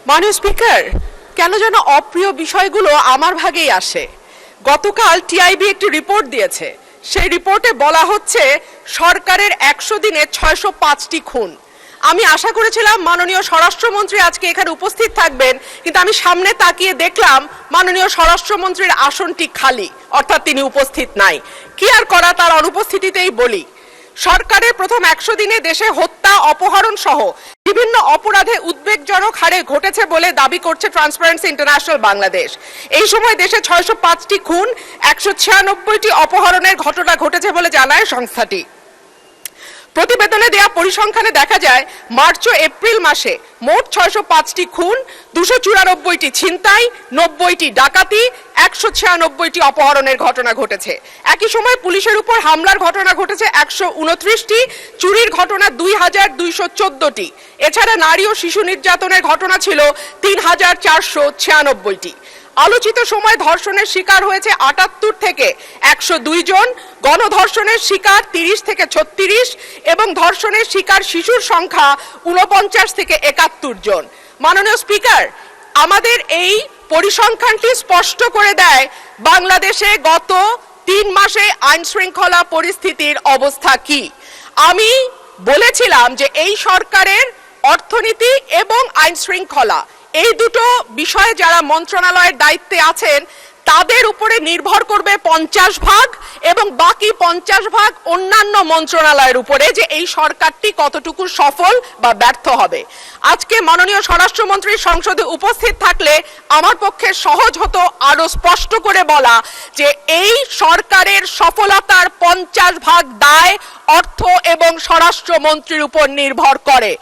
মাননীয় স্পিকার, কেন যেন অপ্রিয় বিষয়গুলো আমার ভাগেই আসে। গতকাল টিআইবি একটি রিপোর্ট দিয়েছে, সেই রিপোর্টে বলা হচ্ছে সরকারের 100 দিনে 605টি খুন। আমি আশা করেছিলাম মাননীয় স্বরাষ্ট্রমন্ত্রী আজকে এখানে উপস্থিত থাকবেন, কিন্তু আমি সামনে তাকিয়ে দেখলাম মাননীয় স্বরাষ্ট্রমন্ত্রীর আসনটি খালি, অর্থাৎ তিনি উপস্থিত নাই। কি আর করা, তার অনুপস্থিতিতেই বলি। সরকারের প্রথম 100 দিনে দেশে হত্যা, অপহরণ সহ বিভিন্ন অপরাধে উদ্বেগজনক হারে ঘটেছে বলে দাবি করছে ট্রান্সপারেন্সি ইন্টারন্যাশনাল বাংলাদেশ। এই সময় দেশে 605টি খুন, 196টি অপহরণের ঘটনা ঘটেছে বলে জানায় সংস্থাটি। প্রতিবেদনে দেয়া পরিসংখ্যানে দেখা যায় মার্চ ও এপ্রিল মাসে মোট 605টি খুন, 294টি ছিনতাই, 90টি ডাকাতি, 196টি অপহরণের ঘটনা ঘটেছে। একই সময় পুলিশের উপর হামলার ঘটনা ঘটেছে 129টি, চুরির ঘটনা 2214টি। এছাড়া নারী ও শিশু নির্যাতনের ঘটনা ছিল 3496টি। আলোচিত সময় ধর্ষণের শিকার হয়েছে 78 থেকে 102 জন, গণধর্ষণের শিকার 30 থেকে 36 এবং ধর্ষণের শিকার শিশুর সংখ্যা 49 থেকে 71 জন। মাননীয় স্পিকার, আমাদের এই পরিসংখ্যানটি স্পষ্ট করে দেয় বাংলাদেশে গত 3 মাসে আইন শৃঙ্খলা পরিস্থিতির অবস্থা কি। আমি বলেছিলাম যে এই সরকারের অর্থনীতি এবং আইন শৃঙ্খলা এই দুটো বিষয়ে যারা মন্ত্রণালয়ের দায়িত্বে আছেন তাদের উপরে নির্ভর করবে 50 ভাগ এবং বাকি 50 ভাগ অন্যান্য মন্ত্রণালয়ের উপরে, যে এই সরকারটি কতটুকু সফল বা ব্যর্থ হবে। আজকে মাননীয় স্বরাষ্ট্রমন্ত্রী সংসদে উপস্থিত থাকলে আমার পক্ষে সহজ হতো আরো স্পষ্ট করে বলা যে এই সরকারের সফলতার 50 ভাগ দায় অর্থ এবং স্বরাষ্ট্রমন্ত্রীর উপর নির্ভর করে।